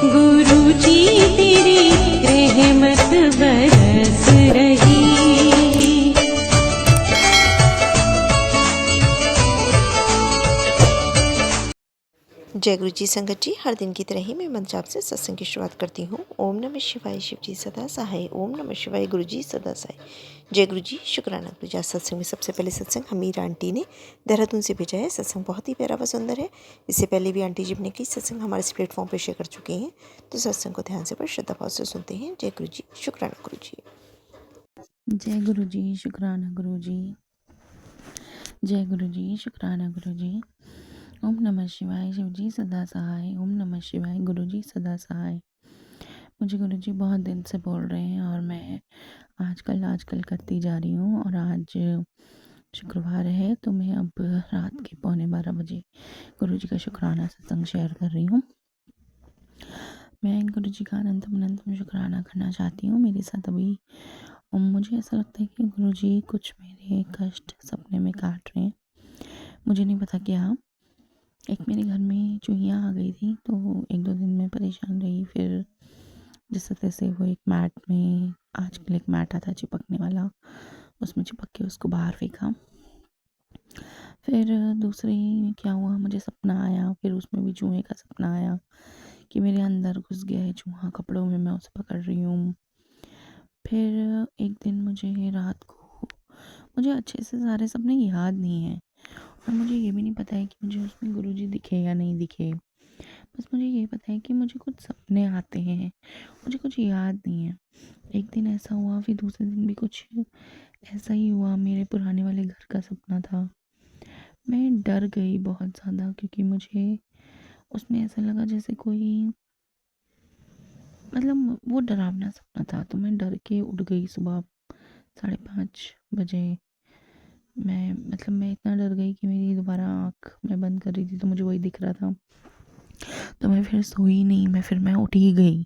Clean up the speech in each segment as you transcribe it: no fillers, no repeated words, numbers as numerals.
गुरु जी तेरी रहमत बरस रही। जय गुरु जी संगत जी, हर दिन की तरह ही मैं मंत्र जाप से सत्संग की शुरुआत करती हूँ। ओम नमः शिवाय, शिव जी सदा सहाय। ओम नमः शिवाय, गुरु जी सदा सहाय। जय गुरु जी, शुक्राना गुरु जी। आज सत्संग में सबसे पहले सत्संग हमीरा आंटी ने देहरादून से भेजा है। सत्संग बहुत ही प्यारा व सुंदर है। इससे पहले भी आंटी जी ने कई सत्संग हमारे इस प्लेटफॉर्म पर शेयर कर चुके हैं, तो सत्संग को ध्यान से पर श्रद्धा भाव से सुनते हैं। जय गुरु जी, शुक्राना गुरु जी। जय गुरु जी, शुक्राना गुरु जी। जय गुरु जी, शुक्राना गुरु जी। ओम नमः शिवाय, शिव जी सदा सहाय। ओम नमः शिवाय, गुरु जी सदा सहाय। मुझे गुरु जी बहुत दिन से बोल रहे हैं और मैं आजकल करती जा रही हूँ। और आज शुक्रवार है तो मैं अब रात के 11:15 बजे गुरु जी का शुक्राना सत्संग शेयर कर रही हूँ। मैं गुरु जी का अनंतम शुक्राना करना चाहती हूँ। मेरे साथ अभी मुझे ऐसा लगता है कि गुरु जी कुछ मेरे कष्ट सपने में काट रहे हैं। मुझे नहीं पता क्या। एक मेरे घर में चूहियाँ आ गई थी तो 1-2 दिन में परेशान रही। फिर जैसे तैसे वो एक मैट में, आजकल एक मैट आता चिपकने वाला, उसमें चिपक के उसको बाहर फेंका। फिर दूसरी क्या हुआ, मुझे सपना आया, फिर उसमें भी चूहे का सपना आया कि मेरे अंदर घुस गया है चूहा कपड़ों में, मैं उसे पकड़ रही हूँ। फिर एक दिन मुझे रात को, मुझे अच्छे से सारे सपने याद नहीं हैं और मुझे ये भी नहीं पता है कि मुझे उसमें गुरुजी दिखे या नहीं दिखे। बस मुझे ये पता है कि मुझे कुछ सपने आते हैं, मुझे कुछ याद नहीं है। एक दिन ऐसा हुआ, फिर दूसरे दिन भी कुछ ऐसा ही हुआ। मेरे पुराने वाले घर का सपना था। मैं डर गई बहुत ज़्यादा क्योंकि मुझे उसमें ऐसा लगा जैसे कोई, मतलब वो डरावना सपना था। तो मैं डर के उठ गई सुबह 5:30 बजे। मैं इतना डर गई कि मेरी दोबारा आँख मैं बंद कर रही थी तो मुझे वही दिख रहा था। तो मैं फिर सोई नहीं, मैं उठ ही गई।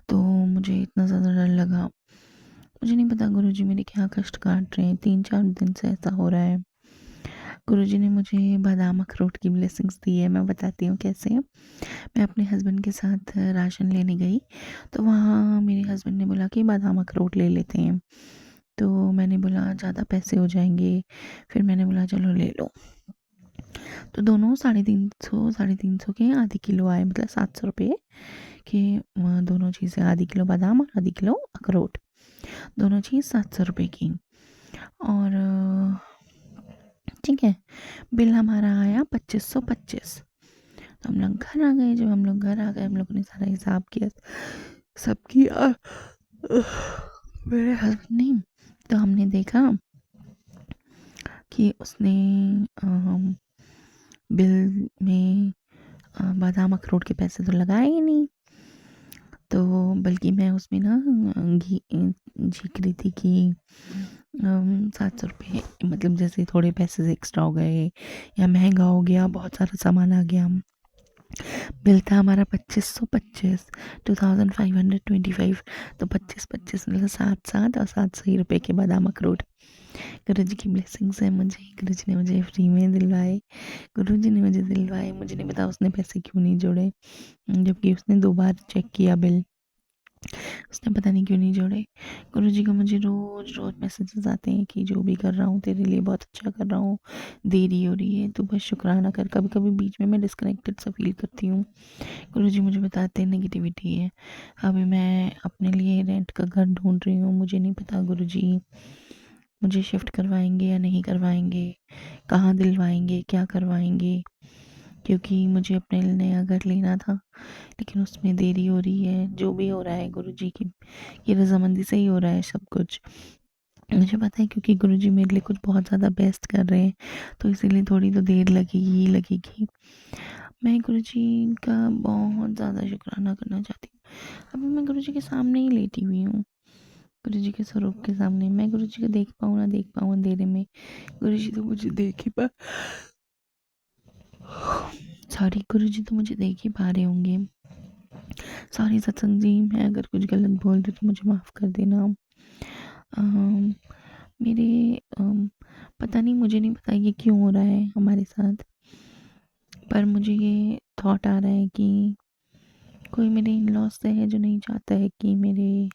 तो मुझे इतना ज़्यादा डर लगा। मुझे नहीं पता गुरुजी मेरे क्या कष्ट काट रहे हैं। 3-4 दिन से ऐसा हो रहा है। गुरुजी ने मुझे बादाम अखरोट की ब्लेसिंग्स दी है। मैं बताती हूँ कैसे। मैं अपने हस्बैंड के साथ राशन लेने गई तो वहाँ मेरे हस्बैंड ने बोला कि बादाम अखरोट ले लेते हैं। तो मैंने बोला ज़्यादा पैसे हो जाएंगे। फिर मैंने बोला चलो ले लो। तो दोनों 350 के आधी किलो आए, मतलब 700 रुपये के दोनों चीज़ें, आधी किलो बादाम और आधी किलो अखरोट, दोनों चीज़ 700 रुपये की। और ठीक है, बिल हमारा आया 2525। तो हम लोग घर आ गए। जब हम लोग घर आ गए, हम लोगों ने सारा हिसाब किया, सब किया, मेरे हस्बैंड ने। तो हमने देखा कि उसने बिल में बादाम अखरोट के पैसे तो लगाए ही नहीं। तो बल्कि मैं उसमें ना झीक रही थी कि 700 रुपये, मतलब जैसे थोड़े पैसे से एक्स्ट्रा हो गए या महंगा हो गया, बहुत सारा सामान आ गया। बिल था हमारा 2525, 2525। तो 25 मतलब 7 और 7 सही रुपये के बादाम अखरोट। गुरु जी की ब्लेसिंग्स है मुझे। गुरु जी ने मुझे फ्री में दिलवाए। गुरु जी ने मुझे दिलवाए। मुझे नहीं पता उसने पैसे क्यों नहीं जोड़े, जबकि उसने 2 बार चेक किया बिल, उसने पता नहीं क्यों नहीं जोड़े। गुरु जी का मुझे रोज़ मैसेजेस आते हैं कि जो भी कर रहा हूँ तेरे लिए बहुत अच्छा कर रहा हूँ, देरी हो रही है, तू बस शुक्राना कर। कभी कभी बीच में मैं डिस्कनेक्टेड सा फील करती हूँ। गुरु जी मुझे बताते हैं नेगेटिविटी है। अभी मैं अपने लिए रेंट का घर ढूंढ रही हूँ। मुझे नहीं पता गुरु जी मुझे शिफ्ट करवाएंगे या नहीं करवाएंगे, कहाँ दिलवाएंगे, क्या करवाएंगे, क्योंकि मुझे अपने लिए नया घर लेना था, लेकिन उसमें देरी हो रही है। जो भी हो रहा है गुरु जी की ये रजामंदी से ही हो रहा है सब कुछ। मुझे पता है क्योंकि गुरु जी मेरे लिए कुछ बहुत ज़्यादा बेस्ट कर रहे हैं, तो इसीलिए थोड़ी तो देर लगेगी ही लगेगी। मैं गुरु जी का बहुत ज़्यादा शुक्राना करना चाहती हूँ। अभी मैं गुरु जी के सामने ही लेटी हुई हूँ, गुरु जी के स्वरूप के सामने। मैं गुरु जी को देख पाऊँ ना देख पाऊँ अंधेरे में, गुरु जी तो मुझे देख ही पा सॉरी गुरु जी तो मुझे देख ही पा रहे होंगे। सॉरी सत्संग जी, मैं अगर कुछ गलत बोल रही तो मुझे माफ़ कर देना। मेरे पता नहीं, मुझे नहीं पता ये क्यों हो रहा है हमारे साथ, पर मुझे ये थॉट आ रहा है कि कोई मेरे इन लॉज से है जो नहीं चाहता है कि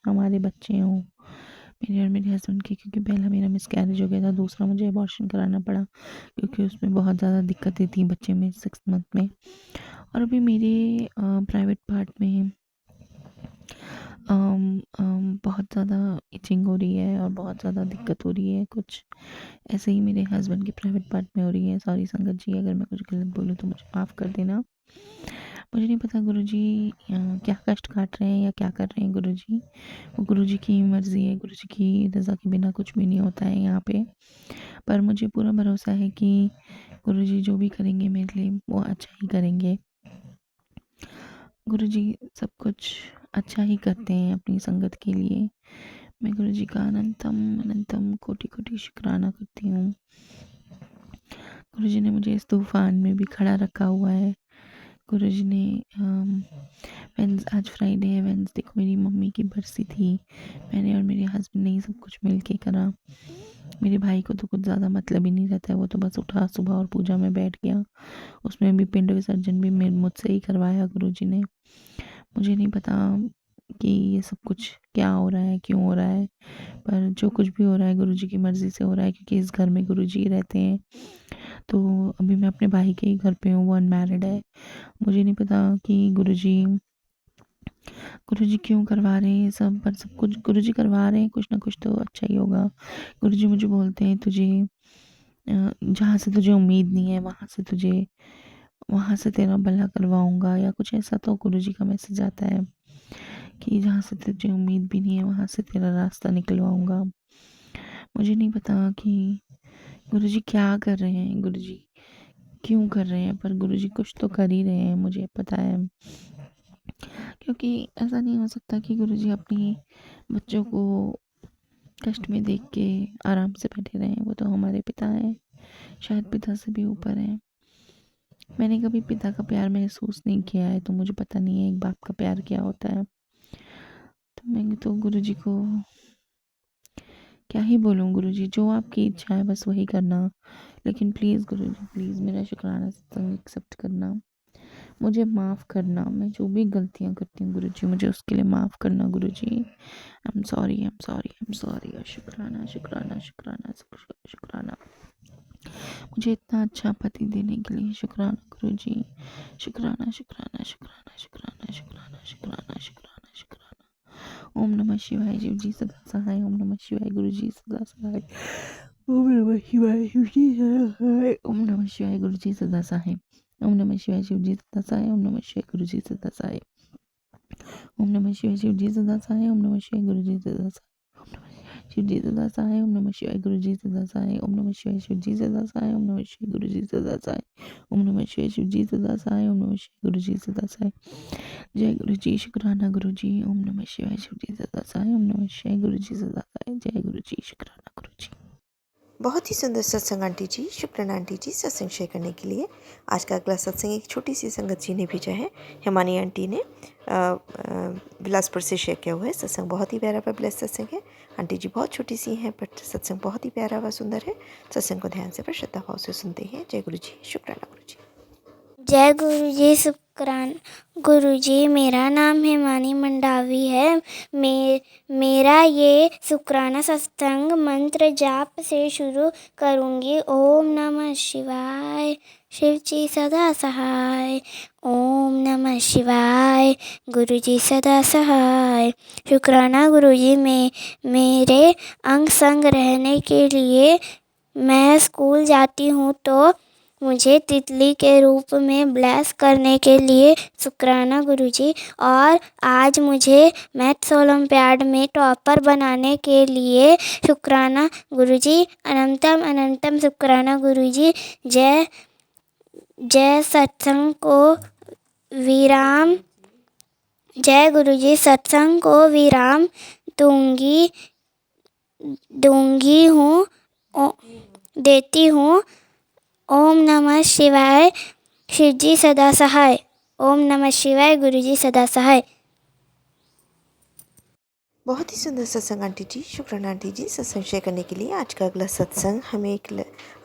हमारे बच्चे हों, मेरे और मेरे हस्बैंड के, क्योंकि पहला मेरा मिसकैरेज हो गया था, दूसरा मुझे अबॉर्शन कराना पड़ा क्योंकि उसमें बहुत ज़्यादा दिक्कतें थी बच्चे में 6 मंथ में। और अभी मेरे प्राइवेट पार्ट में बहुत ज़्यादा इचिंग हो रही है और बहुत ज़्यादा दिक्कत हो रही है, कुछ ऐसे ही मेरे हस्बैंड के प्राइवेट पार्ट में हो रही है। सॉरी संगत जी, अगर मैं कुछ गलत बोलूँ तो मुझे माफ़ कर देना। मुझे नहीं पता गुरुजी क्या कष्ट काट रहे हैं या क्या कर रहे हैं गुरुजी, वो गुरुजी की मर्ज़ी है, गुरुजी की रज़ा के बिना कुछ भी नहीं होता है यहाँ पे। पर मुझे पूरा भरोसा है कि गुरुजी जो भी करेंगे मेरे लिए वो अच्छा ही करेंगे। गुरुजी सब कुछ अच्छा ही करते हैं अपनी संगत के लिए। मैं गुरुजी का अनंतम अनंतम कोटि कोटि शुक्राना करती हूँ। गुरुजी ने मुझे इस तूफ़ान में भी खड़ा रखा हुआ है। गुरुजी ने आज फ्राइडे है, वेडनेसडे को मेरी मम्मी की बरसी थी। मैंने और मेरे हस्बैंड ने ही सब कुछ मिल के करा। मेरे भाई को तो कुछ ज़्यादा मतलब ही नहीं रहता है, वो तो बस उठा सुबह और पूजा में बैठ गया। उसमें भी पिंड विसर्जन भी मुझसे ही करवाया गुरुजी ने। मुझे नहीं पता कि ये सब कुछ क्या हो रहा है, क्यों हो रहा है, पर जो कुछ भी हो रहा है गुरुजी की मर्ज़ी से हो रहा है, क्योंकि इस घर में गुरुजी रहते हैं। तो अभी मैं अपने भाई के ही घर पे हूँ, वो अनमैरिड है। मुझे नहीं पता कि गुरुजी क्यों करवा रहे हैं सब, पर सब कुछ गुरुजी करवा रहे हैं, कुछ ना कुछ तो अच्छा ही होगा। गुरुजी मुझे बोलते हैं जहाँ से तुझे उम्मीद नहीं है वहाँ से तेरा भला करवाऊँगा, या कुछ ऐसा तो गुरुजी का मैसेज आता है कि जहाँ से तुझे उम्मीद भी नहीं है वहाँ से तेरा रास्ता निकलवाऊँगा। मुझे नहीं पता कि गुरुजी क्या कर रहे हैं, गुरुजी क्यों कर रहे हैं, पर गुरुजी कुछ तो कर ही रहे हैं, मुझे पता है। क्योंकि ऐसा नहीं हो सकता कि गुरुजी अपनी बच्चों को कष्ट में देख के आराम से बैठे रहें। वो तो हमारे पिता हैं, शायद पिता से भी ऊपर हैं। मैंने कभी पिता का प्यार महसूस नहीं किया है, तो मुझे पता नहीं है एक बाप का प्यार क्या होता है। तो मैं तो गुरुजी को क्या ही बोलूँ, गुरुजी जो आपकी इच्छा है बस वही करना। लेकिन प्लीज़ गुरुजी, प्लीज़ मेरा शुक्राना सत्संग एक्सेप्ट करना, मुझे माफ़ करना। मैं जो भी गलतियाँ करती हूँ गुरुजी, मुझे उसके लिए माफ़ करना गुरुजी। I am sorry, I am sorry, I am sorry. और शुक्राना शुक्राना शुक्राना शुक्राना मुझे इतना अच्छा पति देने के लिए शुक्राना गुरुजी। शुक्राना शुक्राना शुक्राना शुक्राना शुक्राना शुक्राना शुक्राना शुक्राना। ओम नमः शिवाय, शिव जी सदा सहाय। ओम नमः शिवाय, गुरु जी सदा सहाय। ओम नमः शिवाय, शिव जी सदा सहाय। ओम नमः शिवाय, गुरु जी सदा सहाय। ओम नमः शिवाय, शिव जी सदा सहाय। ओम नमः शिवाय, गुरु जी सदा सहाय। ओम नमः शिवाय, शिव जी सदा सहाय। ओम नमः शिवाय, गुरु जी सदा सहाय। शिव जी सदा सहाय। ओम नमः शिवाय, गुरु जी सदा सहाय। ओम नमः शिवाय, शिव जी सदा सहाय। ओम नमः शिवाय, गुरु जी सदा सहाय। ओम नमः शिवाय, शिव जी सदा सहाय। ओम नमः शिवाय, गुरु जी सदा सहाय। जय गुरु जी, शुक्राना गुरु जी। ओम नमः शिवाय, शिव जी सदा सहाय। ओम नमः शिवाय, गुरु जी सदा सहाय। जय गुरु जी, शुक्राना गुरु जी। बहुत ही सुंदर सत्संग आंटी जी, शुक्रान आंटी जी सत्संग शेयर करने के लिए। आज का अगला सत्संग एक छोटी सी संगत जी ने भेजा है, हिमानी आंटी ने बिलासपुर से शेयर किया हुआ है। सत्संग बहुत ही प्यारा व ब्लेस सत्संग है। आंटी जी बहुत छोटी सी हैं, बट सत्संग बहुत ही प्यारा व सुंदर है। सत्संग को ध्यान से पर श्रद्धा भाव से सुनते हैं। जय गुरु जी, शुक्राना गुरु जी। जय गुरु जी, शुक्रान गुरु जी। मेरा नाम हिमानी मंडावी है। मेरा ये शुक्राना सत्संग मंत्र जाप से शुरू करूँगी। ओम नमः शिवाय, शिव जी सदा सहाय। ओम नमः शिवाय, गुरु जी सदा सहाय। शुक्राना गुरु जी में मेरे अंग संग रहने के लिए। मैं स्कूल जाती हूँ तो मुझे तितली के रूप में ब्लेस करने के लिए शुक्राना गुरुजी। और आज मुझे मैथ्स ओलंपियाड में टॉपर बनाने के लिए शुक्राना गुरुजी। अनंतम अनंतम शुक्राना गुरुजी। जय जय सत्संग को विराम। जय गुरुजी, सत्संग को विराम दूंगी हूँ देती हूँ। ओम नमः शिवाय, शिव जी सदा सहाय। ओम नमः शिवाय, गुरु जी सदा सहाय। बहुत ही सुंदर सत्संग आंटी जी, शुक्राना आंटी जी सत्संग शेयर करने के लिए। आज का अगला सत्संग हमें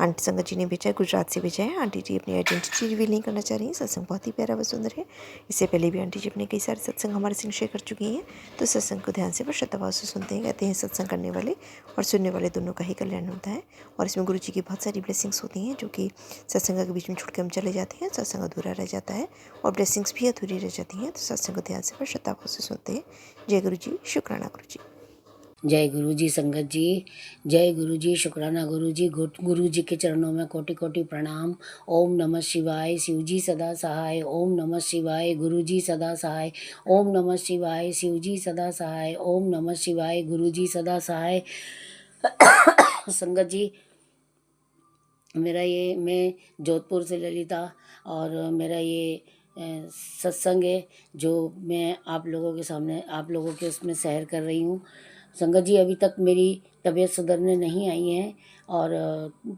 आंटी संगत जी ने भेजा है, गुजरात से भेजा है। आंटी जी अपनी आइडेंटिटी रिवील नहीं करना चाह रही हैं। सत्संग बहुत ही प्यारा व सुंदर है। इससे पहले भी आंटी जी अपने कई सारे सत्संग हमारे संग शेयर कर चुकी हैं। तो सत्संग को ध्यान से व श्रद्धाभाव से सुनते हैं। कहते हैं सत्संग करने वाले और सुनने वाले दोनों का ही कल्याण होता है और इसमें गुरु जी की बहुत सारी ब्लेसिंग्स होती हैं, जो कि सत्संग के बीच में छुट के हम चले जाते हैं। सत्संग अधूरा रह जाता है और ब्लेसिंग्स भी अधूरी रह जाती हैं। तो सत्संग को ध्यान से व श्रद्धाभाव से सुनते हैं। जय गुरु जी, शुक्राना गुरु जी। जय गुरु जी संगत जी, जय गुरु जी, शुक्राना गुरु जी। गुरु जी के चरणों में कोटि कोटि प्रणाम। ओम नमः शिवाय, शिव जी सदा सहाय। ओम नमः शिवाय, गुरु जी सदा सहाय। ओम नमः शिवाय, शिव जी सदा सहाय। ओम नमः शिवाय, गुरु जी सदा सहाय। संगत जी, मैं जोधपुर से ललिता, और मेरा ये सत्संग है जो मैं आप लोगों के सामने, आप लोगों के उसमें शेयर कर रही हूँ। संगत जी, अभी तक मेरी तबीयत सुधरने नहीं आई है और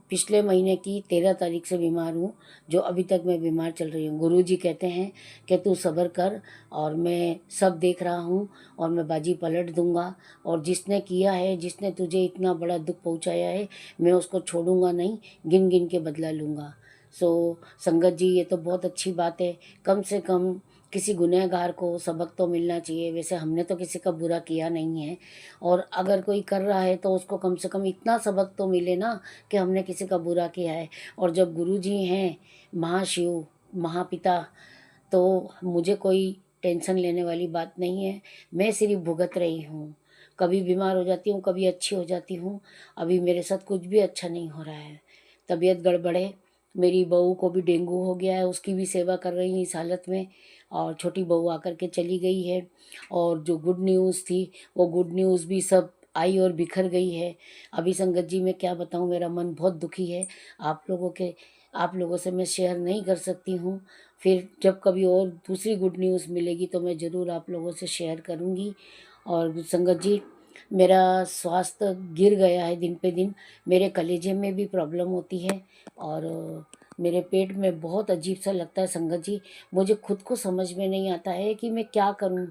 पिछले महीने की 13 तारीख से बीमार हूँ, जो अभी तक मैं बीमार चल रही हूँ। गुरु जी कहते हैं कि तू सब्र कर, और मैं सब देख रहा हूँ और मैं बाजी पलट दूंगा, और जिसने किया है, जिसने तुझे इतना बड़ा दुख पहुँचाया है, मैं उसको छोड़ूंगा नहीं, गिन गिन के बदला लूँगा। संगत जी, ये तो बहुत अच्छी बात है। कम से कम किसी गुनहगार को सबक तो मिलना चाहिए। वैसे हमने तो किसी का बुरा किया नहीं है, और अगर कोई कर रहा है तो उसको कम से कम इतना सबक तो मिले ना कि हमने किसी का बुरा किया है। और जब गुरु जी हैं महाशिव, महापिता, तो मुझे कोई टेंशन लेने वाली बात नहीं है। मैं सिर्फ भुगत रही हूँ। कभी बीमार हो जाती हूँ, कभी अच्छी हो जाती हूँ। अभी मेरे साथ कुछ भी अच्छा नहीं हो रहा है, तबीयत गड़बड़ है। मेरी बहू को भी डेंगू हो गया है, उसकी भी सेवा कर रही हूँ इस हालत में। और छोटी बहू आकर के चली गई है, और जो गुड न्यूज़ थी वो गुड न्यूज़ भी सब आई और बिखर गई है। अभी संगत जी, मैं क्या बताऊँ, मेरा मन बहुत दुखी है। आप लोगों से मैं शेयर नहीं कर सकती हूँ। फिर जब कभी और दूसरी गुड न्यूज़ मिलेगी तो मैं ज़रूर आप लोगों से शेयर करूँगी। और संगत जी, मेरा स्वास्थ्य गिर गया है दिन पे दिन। मेरे कलेजे में भी प्रॉब्लम होती है, और मेरे पेट में बहुत अजीब सा लगता है। संगत जी, मुझे खुद को समझ में नहीं आता है कि मैं क्या करूं।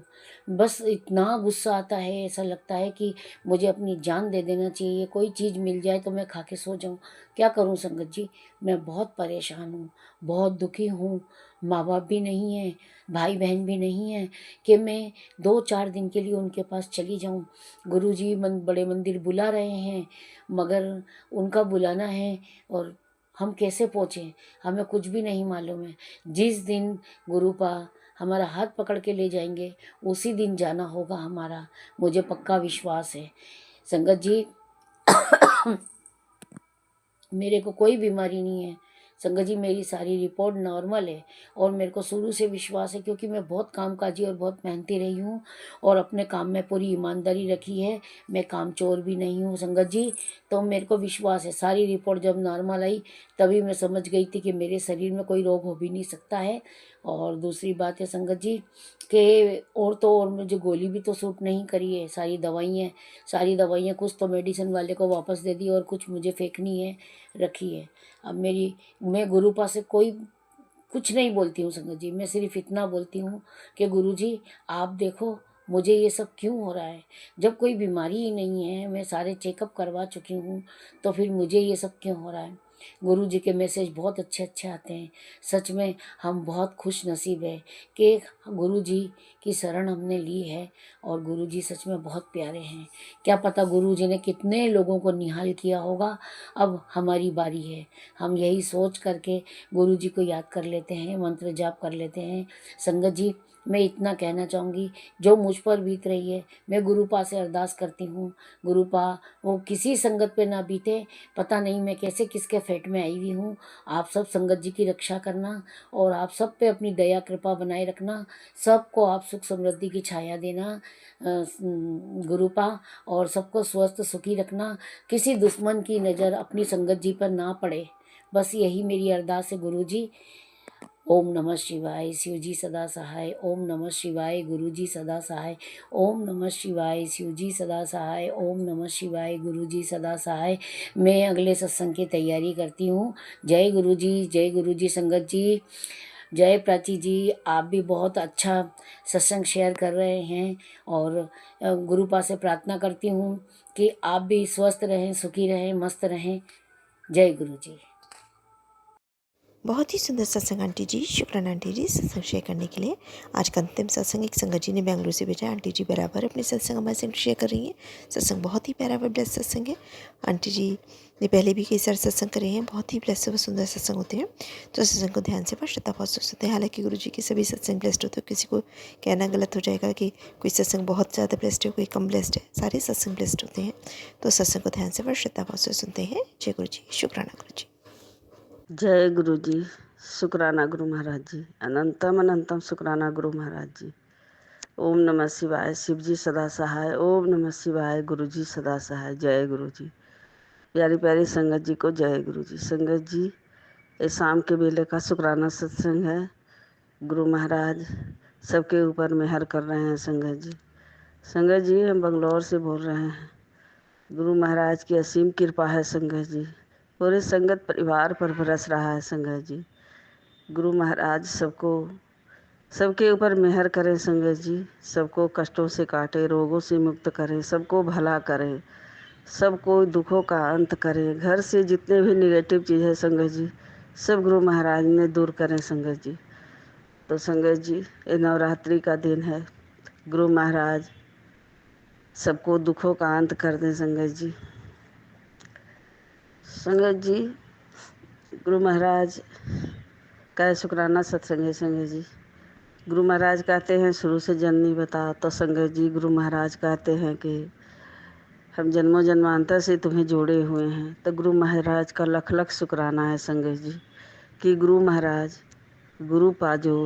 बस इतना गुस्सा आता है, ऐसा लगता है कि मुझे अपनी जान दे देना चाहिए। कोई चीज़ मिल जाए तो मैं खा के सो जाऊं। क्या करूं संगत जी, मैं बहुत परेशान हूँ, बहुत दुखी हूँ। माँ बाप भी नहीं है, भाई बहन भी नहीं है कि मैं 2-4 दिन के लिए उनके पास चली जाऊं। गुरु जी बड़े मंदिर बुला रहे हैं, मगर उनका बुलाना है और हम कैसे पहुँचे, हमें कुछ भी नहीं मालूम है। जिस दिन गुरुपा हमारा हाथ पकड़ के ले जाएंगे, उसी दिन जाना होगा हमारा, मुझे पक्का विश्वास है। संगत जी, मेरे को कोई बीमारी नहीं है। संगत जी, मेरी सारी रिपोर्ट नॉर्मल है, और मेरे को शुरू से विश्वास है, क्योंकि मैं बहुत कामकाजी और बहुत मेहनती रही हूँ और अपने काम में पूरी ईमानदारी रखी है। मैं कामचोर भी नहीं हूँ संगत जी। तो मेरे को विश्वास है, सारी रिपोर्ट जब नॉर्मल आई तभी मैं समझ गई थी कि मेरे शरीर में कोई रोग हो भी नहीं सकता है। और दूसरी बात है संगत जी कि और मुझे गोली भी तो सूट नहीं करी है। सारी दवाइयाँ कुछ तो मेडिसिन वाले को वापस दे दी और कुछ मुझे फेंकनी है, रखी है। अब मैं गुरु पास से कोई कुछ नहीं बोलती हूँ संगत जी। मैं सिर्फ इतना बोलती हूँ कि गुरु जी, आप देखो मुझे ये सब क्यों हो रहा है, जब कोई बीमारी ही नहीं है। मैं सारे चेकअप करवा चुकी हूँ, तो फिर मुझे ये सब क्यों हो रहा है। गुरु जी के मैसेज बहुत अच्छे अच्छे आते हैं। सच में हम बहुत खुश नसीब है कि गुरु जी की शरण हमने ली है, और गुरु जी सच में बहुत प्यारे हैं। क्या पता गुरु जी ने कितने लोगों को निहाल किया होगा। अब हमारी बारी है, हम यही सोच करके गुरु जी को याद कर लेते हैं, मंत्र जाप कर लेते हैं। संगत जी, मैं इतना कहना चाहूँगी, जो मुझ पर बीत रही है, मैं गुरुपा से अरदास करती हूँ, गुरुपा वो किसी संगत पे ना बीते। पता नहीं मैं कैसे किसके फेट में आई हुई हूँ। आप सब संगत जी की रक्षा करना, और आप सब पे अपनी दया कृपा बनाए रखना। सबको आप सुख समृद्धि की छाया देना गुरुपा, और सबको स्वस्थ सुखी रखना। किसी दुश्मन की नज़र अपनी संगत जी पर ना पड़े, बस यही मेरी अरदास है गुरु जी। ओम नमः शिवाय, शिव जी सदा सहाय। ओम नमः शिवाय, गुरु जी सदा सहाय। ओम नमः शिवाय, शिव जी सदा सहाय। ओम नमः शिवाय, गुरु जी सदा सहाय। मैं अगले सत्संग की तैयारी करती हूँ। जय गुरु जी, जय गुरु जी। संगत जी, जय प्राची जी, आप भी बहुत अच्छा सत्संग शेयर कर रहे हैं और गुरुपा से प्रार्थना करती हूँ कि आप भी स्वस्थ रहें, सुखी रहें, मस्त रहें। जय गुरु जी। बहुत ही सुंदर सत्संग आंटी जी, शुक्राना आंटी जी सत्संग शेयर करने के लिए। आज का अंतिम सत्संग एक संगत जी ने बेंगलुरु से भेजा। आंटी जी बराबर अपने सत्संग हमारे से शेयर कर रही हैं। सत्संग बहुत ही प्यारा व ब्लेस सत्संग है। आंटी जी ने पहले भी कई सारे सत्संग करे हैं, बहुत ही ब्लेस व सुंदर सत्संग होते हैं। तो सत्संग को ध्यान से पर श्रद्धा बहुत होते हैं। हालांकि गुरु जी के सभी सत्संग ब्लेस्ड होते हैं, किसी को कहना गलत हो जाएगा कि कोई सत्संग बहुत ज़्यादा ब्लेस्ड है, कोई कम ब्लेस्ड है। सारे सत्संग ब्लेस्ड होते हैं। तो सत्संग को ध्यान से पर श्रद्धा बहुत से सुनते हैं। जय गुरु जी, शुक्राना गुरु जी। जय गुरु जी, शुक्राना गुरु महाराज जी, अनंतम अनंतम शुक्राना गुरु महाराज जी। ओम नमः शिवाय, शिव जी सदा सहाय। ओम नमः शिवाय, गुरु जी सदा सहाय। जय गुरु जी। प्यारी प्यारी संगत जी को जय गुरु जी। संगत जी, ये शाम के बेले का शुक्राना सत्संग है। गुरु महाराज सबके ऊपर मेहर कर रहे हैं। संगत जी, संगत जी हम बंगलौर से बोल रहे हैं। गुरु महाराज की असीम कृपा है संगत जी, पूरे संगत परिवार पर बरस रहा है संगत जी। गुरु महाराज सबके ऊपर मेहर करें संगत जी, सबको कष्टों से काटे, रोगों से मुक्त करें, सबको भला करें, सबको दुखों का अंत करें। घर से जितने भी निगेटिव चीज़ है संगत जी, सब गुरु महाराज ने दूर करें संगत जी। तो संगत जी, ये नवरात्रि का दिन है। गुरु महाराज सबको दुखों का अंत कर दें संगत जी। संगत जी, गुरु महाराज का शुक्राना सत्संग है संगत जी। गुरु महाराज कहते हैं शुरू से जननी बता। तो संगत जी, गुरु महाराज कहते हैं कि हम जन्मों जन्मांतर से तुम्हें जोड़े हुए हैं। तो गुरु महाराज का लख लख शुक्राना है संगत जी कि गुरु महाराज गुरु पाजो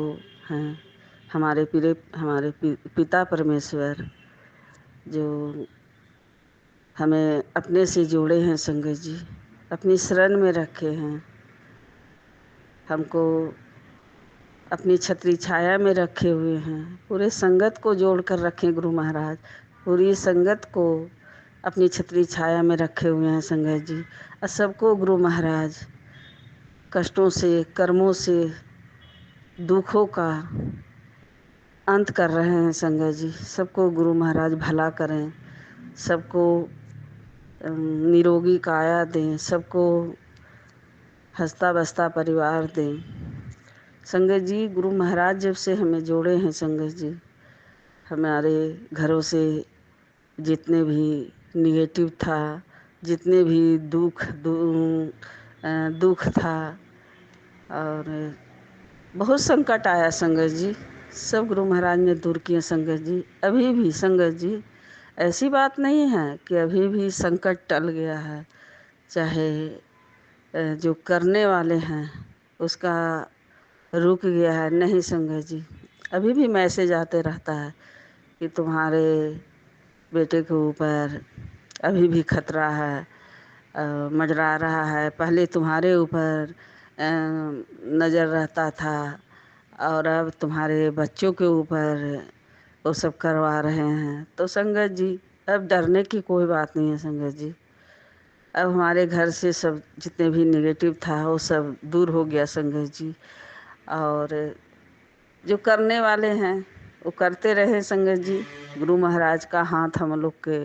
हैं, हमारे पिता परमेश्वर जो हमें अपने से जोड़े हैं संगत जी, अपनी शरण में रखे हैं, हमको अपनी छत्री छाया में रखे हुए हैं। पूरे संगत को जोड़ कर रखें गुरु महाराज, पूरी संगत को अपनी छत्री छाया में रखे हुए हैं संगत जी। और सबको गुरु महाराज कष्टों से, कर्मों से, दुखों का अंत कर रहे हैं संगत जी। सबको गुरु महाराज भला करें, सबको निरोगी काया दें, सबको हंसता बसता परिवार दें संगत जी। गुरु महाराज जब से हमें जोड़े हैं संगत जी, हमारे घरों से जितने भी निगेटिव था, जितने भी दुख था और बहुत संकट आया संगत जी, सब गुरु महाराज ने दूर किए संगत जी। अभी भी संगत जी ऐसी बात नहीं है कि अभी भी संकट टल गया है, चाहे जो करने वाले हैं उसका रुक गया है, नहीं संगत जी। अभी भी मैसेज आते रहता है कि तुम्हारे बेटे के ऊपर अभी भी खतरा है, मंडरा रहा है। पहले तुम्हारे ऊपर नज़र रहता था और अब तुम्हारे बच्चों के ऊपर वो सब करवा रहे हैं। तो संगत जी, अब डरने की कोई बात नहीं है संगत जी। अब हमारे घर से सब जितने भी निगेटिव था वो सब दूर हो गया संगत जी। और जो करने वाले हैं वो करते रहे संगत जी। गुरु महाराज का हाथ हम लोग के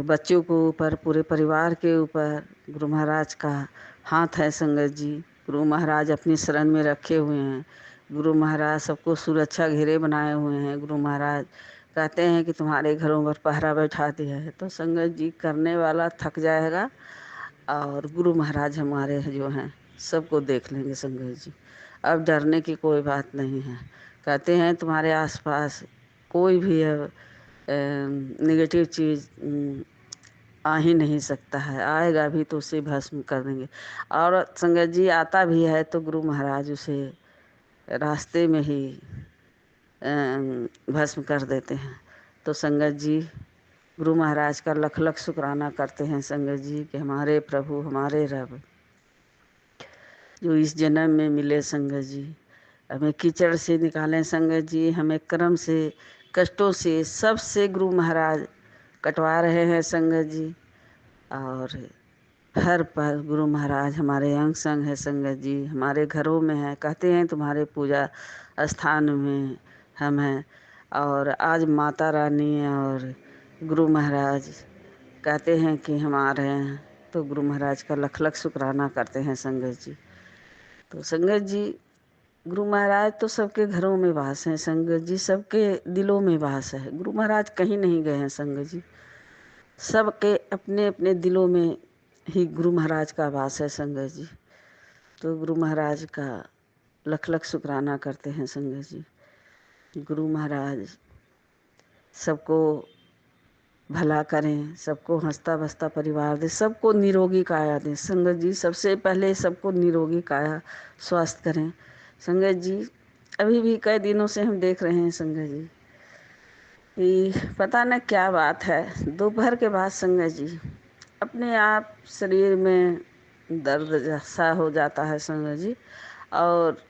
बच्चों के ऊपर, पूरे परिवार के ऊपर गुरु महाराज का हाथ है संगत जी। गुरु महाराज अपनी शरण में रखे हुए हैं। गुरु महाराज सबको सुरक्षा घेरे बनाए हुए हैं। गुरु महाराज कहते हैं कि तुम्हारे घरों पर पहरा बैठा दिया है। तो संगत जी, करने वाला थक जाएगा और गुरु महाराज हमारे जो हैं सबको देख लेंगे संगत जी। अब डरने की कोई बात नहीं है। कहते हैं तुम्हारे आसपास कोई भी अब नेगेटिव चीज़ आ ही नहीं सकता है, आएगा भी तो उसे भस्म कर देंगे। और संगत जी, आता भी है तो गुरु महाराज उसे रास्ते में ही भस्म कर देते हैं। तो संगत जी, गुरु महाराज का लख लख शुक्राना करते हैं संगत जी कि हमारे प्रभु, हमारे रब जो इस जन्म में मिले संगत जी, हमें कीचड़ से निकालें संगत जी, हमें कर्म से, कष्टों से, सबसे गुरु महाराज कटवा रहे हैं संगत जी। और हर पल गुरु महाराज हमारे अंग संग है संगत जी, हमारे घरों में है। कहते हैं तुम्हारे पूजा स्थान में हम हैं, और आज माता रानी और गुरु महाराज कहते हैं कि हम आ रहे हैं, तो गुरु महाराज का लख लख शुक्राना करते हैं संगत जी। तो संगत जी, गुरु महाराज तो सबके घरों में वास हैं संगत जी, सबके दिलों में वास है। गुरु महाराज कहीं नहीं गए हैं संगत जी, सबके अपने अपने दिलों में ही गुरु महाराज का वास है संगत जी। तो गुरु महाराज का लख लख शुक्राना करते हैं संगत जी। गुरु महाराज सबको भला करें, सबको हंसता बसता परिवार दे, सबको निरोगी काया दें संगत जी। सबसे पहले सबको निरोगी काया स्वस्थ करें संगत जी। अभी भी कई दिनों से हम देख रहे हैं संगत जी कि पता न क्या बात है, दोपहर के बाद संगत जी अपने आप शरीर में दर्द जैसा हो जाता है संगत जी, और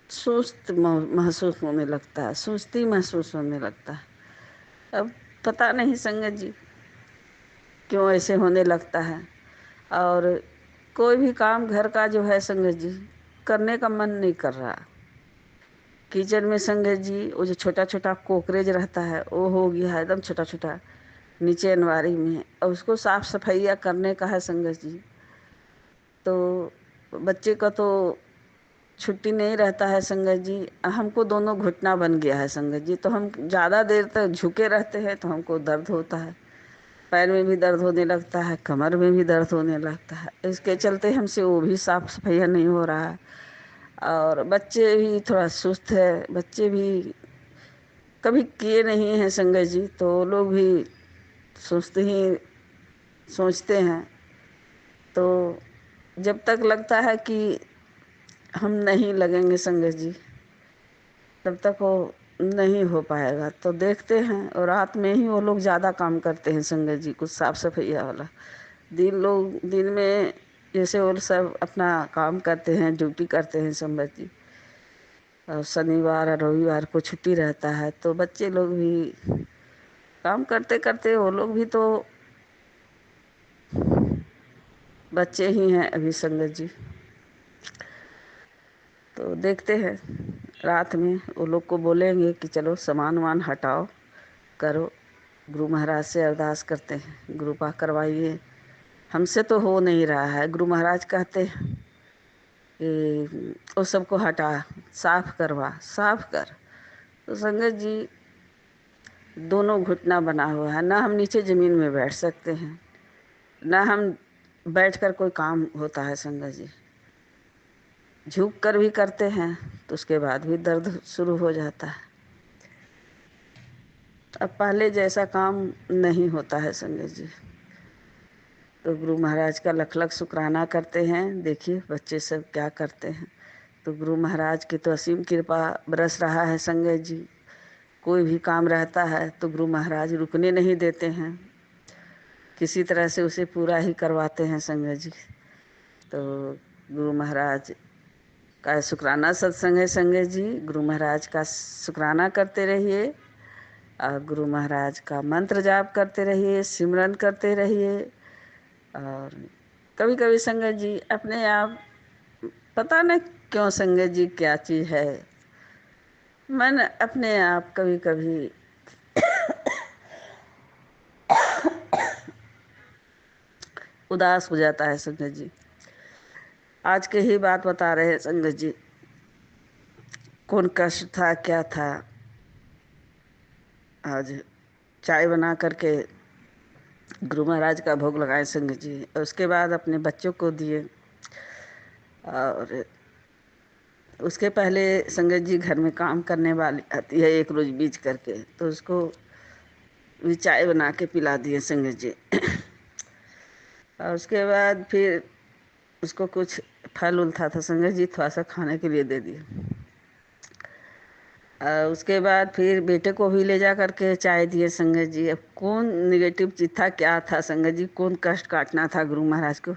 सुस्त महसूस होने लगता है, सुस्ती महसूस होने लगता है। अब पता नहीं संगत जी क्यों ऐसे होने लगता है, और कोई भी काम घर का जो है संगत जी करने का मन नहीं कर रहा। किचन में संगत जी वो जो छोटा छोटा कोकरेज रहता है वो हो गया है एकदम छोटा छोटा नीचे अलमारी में, और उसको साफ सफाइया करने का है संगत जी। तो बच्चे का तो छुट्टी नहीं रहता है संगत जी, हमको दोनों घुटना बन गया है संगत जी, तो हम ज़्यादा देर तक झुके रहते हैं तो हमको दर्द होता है, पैर में भी दर्द होने लगता है, कमर में भी दर्द होने लगता है। इसके चलते हमसे वो भी साफ सफाइया नहीं हो रहा है, और बच्चे भी थोड़ा सुस्त है, बच्चे भी कभी किए नहीं हैं संगत जी, तो वो लोग भी सुस्त ही सोचते हैं। तो जब तक लगता है कि हम नहीं लगेंगे संगत जी तब तक वो नहीं हो पाएगा। तो देखते हैं, और रात में ही वो लोग ज़्यादा काम करते हैं संगत जी, कुछ साफ सफाइया वाला। दिन में जैसे वो सब अपना काम करते हैं, ड्यूटी करते हैं संगत जी, और शनिवार और रविवार को छुट्टी रहता है, तो बच्चे लोग भी काम करते करते वो लोग भी तो बच्चे ही हैं अभी संगत जी। तो देखते हैं रात में वो लोग को बोलेंगे कि चलो सामान वामान हटाओ करो, गुरु महाराज से अरदास करते हैं, गुरु पा करवाइए, हमसे तो हो नहीं रहा है। गुरु महाराज कहते हैं कि वो सबको हटा, साफ करवा, साफ कर। तो संगत जी दोनों घुटना बना हुआ है, ना हम नीचे जमीन में बैठ सकते हैं, ना हम बैठकर कोई काम होता है संगत जी। झुक कर भी करते हैं तो उसके बाद भी दर्द शुरू हो जाता है। अब पहले जैसा काम नहीं होता है संगत जी। तो गुरु महाराज का लख लख शुक्राना करते हैं। देखिए बच्चे सब क्या करते हैं, तो गुरु महाराज की तो असीम कृपा बरस रहा है संगत जी। कोई भी काम रहता है तो गुरु महाराज रुकने नहीं देते हैं, किसी तरह से उसे पूरा ही करवाते हैं संगत जी। तो गुरु महाराज का शुक्राना सत्संग है संगत जी। गुरु महाराज का शुक्राना करते रहिए, और गुरु महाराज का मंत्र जाप करते रहिए, सिमरन करते रहिए। और कभी कभी संगत जी अपने आप पता नहीं क्यों संगत जी क्या चीज़ है, मन अपने आप कभी कभी उदास हो जाता है संगत जी। आज के ही बात बता रहे हैं संगत जी, कौन कष्ट था क्या था। आज चाय बना करके गुरु महाराज का भोग लगाए संगत जी, और उसके बाद अपने बच्चों को दिए। और उसके पहले संगत जी घर में काम करने वाली आती है एक रोज बीच करके, तो उसको भी चाय बना के पिला दिए संगत जी। और उसके बाद फिर उसको कुछ फल उल था संगत जी, थोड़ा सा खाने के लिए दे दिए। उसके बाद फिर बेटे को भी ले जा करके चाय दिए संगत जी। अब कौन निगेटिव चीज था क्या था संगत जी, कौन कष्ट काटना था गुरु महाराज को।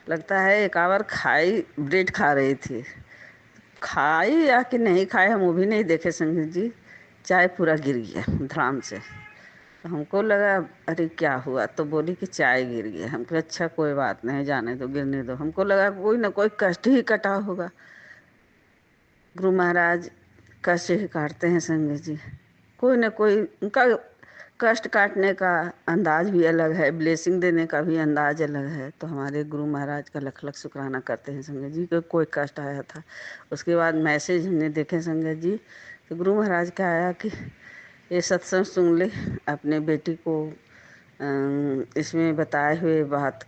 लगता है एक आवर खाई ब्रेड खा रही थी, खाई या कि नहीं खाई हम वो भी नहीं देखे संगत जी, चाय पूरा गिर गया धड़ाम से। तो हमको लगा अरे क्या हुआ, तो बोली कि चाय गिर गया। हम कहे अच्छा कोई बात नहीं, जाने दो, गिरने दो। हमको लगा कोई ना कोई कष्ट ही कटा होगा। गुरु महाराज कष्ट ही काटते हैं संगत जी, कोई ना कोई उनका कष्ट काटने का अंदाज भी अलग है, ब्लेसिंग देने का भी अंदाज अलग है। तो हमारे गुरु महाराज का लख लख शुक्राना करते हैं संगत जी को। कोई कष्ट आया था, उसके बाद मैसेज हमने देखे संगत जी, तो गुरु महाराज का आया कि ये सत्संग सुन ले, अपने बेटी को इसमें बताए हुए बात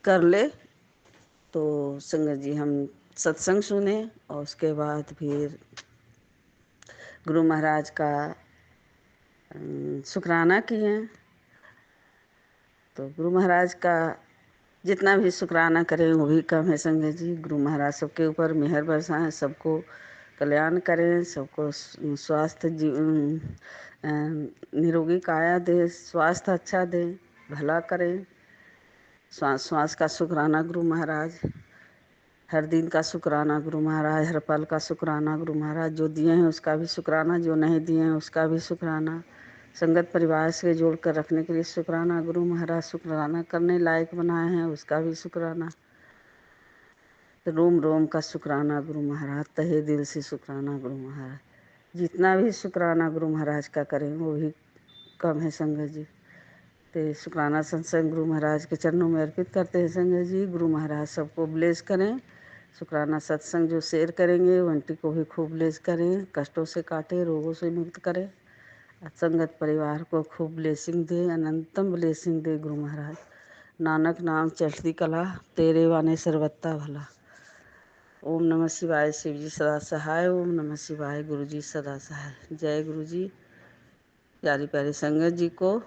कर ले। तो संगत जी हम सत्संग सुने और उसके बाद फिर गुरु महाराज का शुक्राना किए। तो गुरु महाराज का जितना भी शुक्राना करें वो भी कम है संगत जी। गुरु महाराज सबके ऊपर मेहर बरसाएं, सबको कल्याण करें, सबको स्वास्थ्य निरोगी काया दे, स्वास्थ्य अच्छा दे, भला करें। श्वास श्वास का शुक्राना गुरु महाराज, हर दिन का शुक्राना गुरु महाराज, हर पल का शुक्राना गुरु महाराज, जो दिए हैं उसका भी शुक्राना, जो नहीं दिए हैं उसका भी शुक्राना, संगत परिवार से जोड़ कर रखने के लिए शुक्राना गुरु महाराज, शुक्राना करने लायक बनाए हैं उसका भी शुक्राना, रोम रोम का शुक्राना गुरु महाराज, तहे दिल से शुक्राना गुरु महाराज। जितना भी शुक्राना गुरु महाराज का करें वो भी कम है संगत जी। तो शुक्राना सत्संग गुरु महाराज के चरणों में अर्पित करते हैं संगत जी। गुरु महाराज सबको ब्लेस करें। शुक्राना सत्संग जो शेयर करेंगे वंटी को भी खूब ब्लेस करें, कष्टों से काटे, रोगों से मुक्त करें, संगत परिवार को खूब ब्लेसिंग दे, अनंतम ब्लेसिंग दे गुरु महाराज। नानक नाम चढ़ती कला, तेरे वाने सर्वत्ता भला। ओम नमः शिवाय, शिव जी सदा सहाय। ओम नमः शिवाय, गुरु जी सदा सहाय। जय गुरु जी। प्यारी प्यारी संगत जी को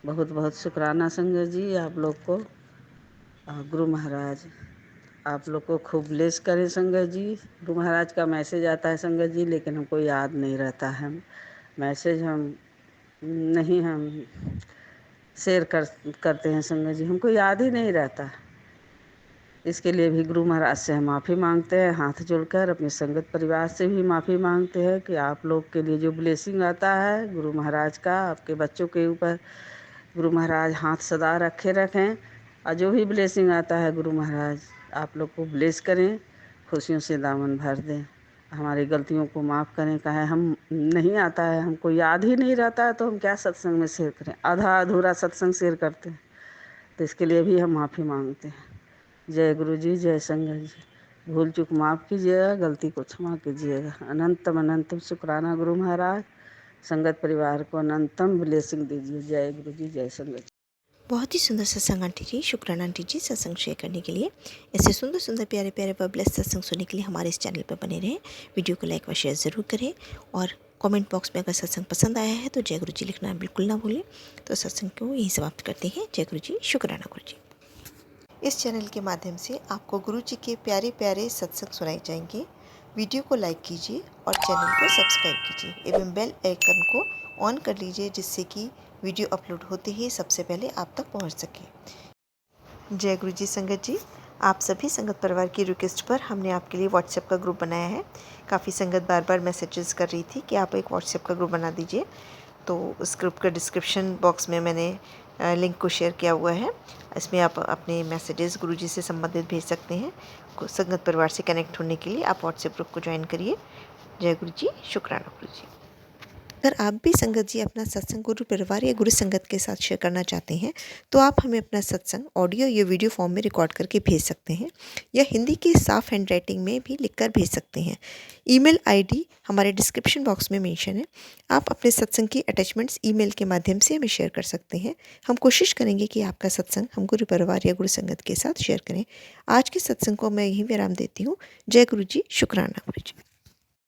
बहुत बहुत शुक्राना संगत जी आप लोग को। और गुरु महाराज आप लोग को खूब ब्लेस करें संगत जी। गुरु महाराज का मैसेज आता है संगत जी, लेकिन हमको याद नहीं रहता है, मैसेज हम शेयर करते हैं संगत जी, हमको याद ही नहीं रहता। इसके लिए भी गुरु महाराज से हम माफ़ी मांगते हैं, हाथ जोड़कर अपने संगत परिवार से भी माफ़ी मांगते हैं कि आप लोग के लिए जो ब्लेसिंग आता है गुरु महाराज का, आपके बच्चों के ऊपर गुरु महाराज हाथ सदा रखे रखें। और जो भी ब्लेसिंग आता है गुरु महाराज आप लोग को ब्लेस करें, खुशियों से दामन भर दें, हमारी गलतियों को माफ़ करें। कहें हम नहीं आता है, हमको याद ही नहीं रहता है, तो हम क्या सत्संग में शेयर करें, आधा अधूरा सत्संग शेयर करते हैं। तो इसके लिए भी हम माफ़ी मांगते हैं। जय गुरु जी, जय संगत जी। भूल चूक माफ़ कीजिएगा, गलती को क्षमा कीजिएगा। अनंतम अनंतम शुक्राना गुरु महाराज, संगत परिवार को अनंतम ब्लेसिंग दीजिए। जय गुरु जी, जय संगत जी। बहुत ही सुंदर सत्संग आंटी जी, शुक्राना आंटी जी सत्संग शेयर करने के लिए। ऐसे सुंदर सुंदर प्यारे प्यारे व ब्लेस सत्संग सुनने के लिए हमारे इस चैनल पर बने रहें। वीडियो को लाइक व शेयर ज़रूर करें और कमेंट बॉक्स में अगर सत्संग पसंद आया है तो जय गुरु जी लिखना बिल्कुल ना भूलें। तो सत्संग को यही समाप्त करते हैं। जय गुरु जी, शुक्राना गुरु जी। इस चैनल के माध्यम से आपको गुरु जी के प्यारे प्यारे सत्संग सुनाए जाएंगे। वीडियो को लाइक कीजिए और चैनल को सब्सक्राइब कीजिए एवं बेल आइकन को ऑन कर लीजिए, जिससे कि वीडियो अपलोड होते ही सबसे पहले आप तक पहुंच सके। जय गुरु जी संगत जी। आप सभी संगत परिवार की रिक्वेस्ट पर हमने आपके लिए व्हाट्सएप का ग्रुप बनाया है। काफ़ी संगत बार बार मैसेजेस कर रही थी कि आप एक व्हाट्सएप का ग्रुप बना दीजिए, तो उस ग्रुप का डिस्क्रिप्शन बॉक्स में मैंने लिंक को शेयर किया हुआ है। इसमें आप अपने मैसेजेस गुरुजी से संबंधित भेज सकते हैं। संगत परिवार से कनेक्ट होने के लिए आप व्हाट्सएप ग्रुप को ज्वाइन करिए। जय गुरु जी, शुक्राना गुरु जी। अगर आप भी संगत जी अपना सत्संग गुरु परिवार या गुरु संगत के साथ शेयर करना चाहते हैं तो आप हमें अपना सत्संग ऑडियो या वीडियो फॉर्म में रिकॉर्ड करके भेज सकते हैं, या हिंदी की साफ हैंड राइटिंग में भी लिखकर भेज सकते हैं। ईमेल आईडी हमारे डिस्क्रिप्शन बॉक्स में मेंशन है। आप अपने सत्संग की अटैचमेंट्स ईमेल के माध्यम से हमें शेयर कर सकते हैं। हम कोशिश करेंगे कि आपका सत्संग हम गुरु परिवार या गुरु संगत के साथ शेयर करें। आज के सत्संग को मैं यहीं विराम देती हूँ। जय गुरु जी, शुक्राना गुरु जी।